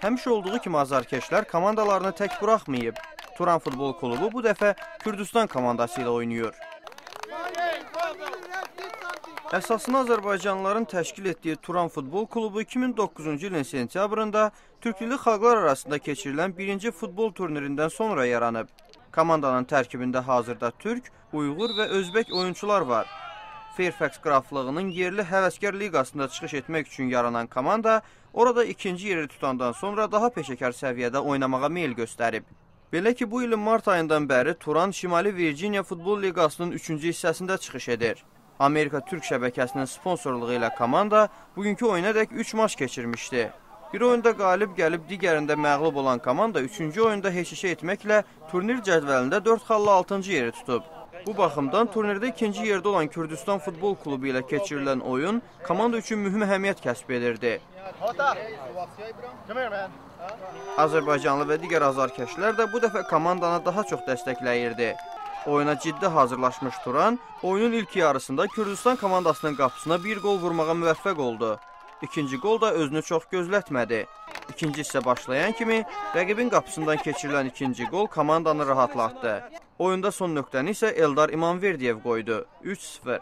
Həmişə olduğu kimi azarkeşlər komandalarını tək buraxmayıb. Turan Futbol Klubu bu dəfə Kürdistan komandası ilə oynayır. Əsasını Azərbaycanlıların təşkil etdiyi Turan Futbol Klubu 2009-cu ilin sentyabrında türklü xalqlar arasında keçirilən birinci futbol turnirindən sonra yaranıb. Komandanın tərkibində hazırda türk, uyğur və özbək oyunçular var. Fairfax qraflığının yerli həvəskar liqasında çıxış etmək üçün yaranan komanda orada ikinci yeri tutandan sonra daha peşəkar səviyyədə oynamağa meyl göstərib. Belə ki, bu ilin mart ayından bəri Turan Şimali Virginia Futbol Liqasının 3-cü hissəsində çıxış edir. Amerika Türk şəbəkəsinin sponsorluğu ilə komanda bugünkü oyunadək 3 maç keçirmişdi. Bir oyunda qalib gəlib, digərində məğlub olan komanda 3-cü oyunda heşişə etməklə turnir cədvəlində 4 xalla 6-cı yeri tutub. Bu baxımdan turnirdə ikinci yerdə olan Kürdistan Futbol Klubu ilə keçirilən oyun komanda üçün mühüm əhəmiyyət kəsb edirdi. Azərbaycanlı və digər azarkeşlər də bu dəfə komandanı daha çox dəstəkləyirdi. Oyuna ciddi hazırlaşmış Turan, oyunun ilk yarısında Kürdistan komandasının qapısına bir gol vurmağa müvəffəq oldu. İkinci gol da özünü çox gözlətmədi. İkinci hissə başlayan kimi rəqibin qapısından keçirilən ikinci gol komandanı rahatlatdı. Oyunda son nöqtəni isə Eldar İmanverdiyev qoydu. 3-0.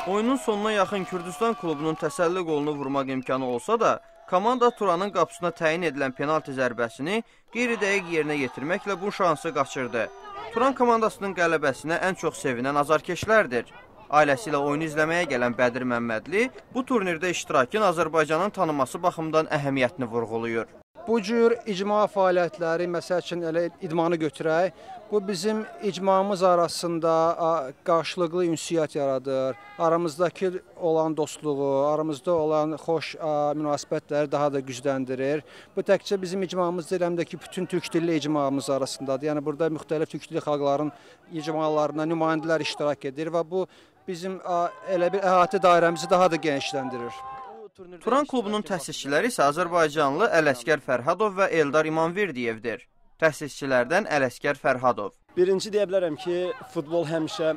Oyunun sonuna yaxın Kürdistan klubunun təsəlli qolunu vurmaq imkanı olsa da, komanda Turanın qapısına təyin edilən penalti zərbəsini qeyri-dəqiq yerinə yetirməklə bu şansı qaçırdı. Turan komandasının qələbəsinə ən çox sevinən azarkeşlərdir. Ailəsi ilə oyunu izləməyə gələn Bədir Məmmədli bu turnirdə iştirakın Azərbaycanın tanınması baxımından əhəmiyyətini vurğulayır. Bu cür icma fəaliyyətləri, məsəl üçün elə idmanı götürək, bu bizim icmamız arasında qarşılıqlı ünsiyyət yaradır. Aramızdakı olan dostluğu, aramızda olan xoş münasibətləri daha da gücləndirir. Bu təkcə bizim icmamız deyil, həm də ki, bütün türk dilli icmamız arasındadır. Yəni burada müxtəlif türk dilli xalqların icmalarına nümayəndələr iştirak edir və bu bizim elə bir əhatə dairəmizi daha da genişləndirir. Turan klubunun təsisçiləri isə Azərbaycanlı Ələsgər Fərhadov və Eldar İmanverdiyevdir. Təsisçilərdən Ələsgər Fərhadov. Birinci deyə bilərəm ki, futbol həmişə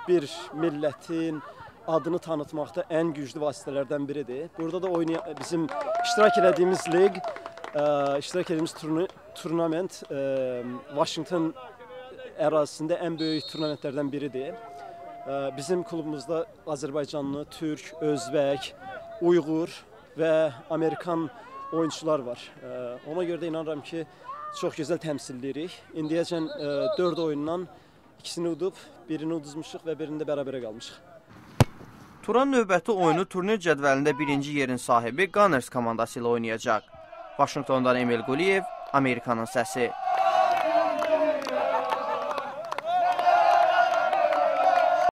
bir millətin adını tanıtmaqda ən güclü vasitələrdən biridir. Burada da bizim iştirak etdiyimiz lig, iştirak etdiyimiz turnament Washington ərazisində ən böyük turnamentlərdən biridir. Bizim klubumuzda Azərbaycanlı, Türk, Özbək, Uyğur və Amerikan oyunçular var. Ona görə də inanıram ki, çox gözəl təmsilləyirik. İndiyəcən 4 oyundan ikisini udub, birini uduzmuşuq və birində bərabərə qalmışıq. Turan növbəti oyunu turnir cədvəlində birinci yerin sahibi Gunners komandası ilə oynayacaq. Vaşinqtondan Emil Quliyev, Amerikanın səsi.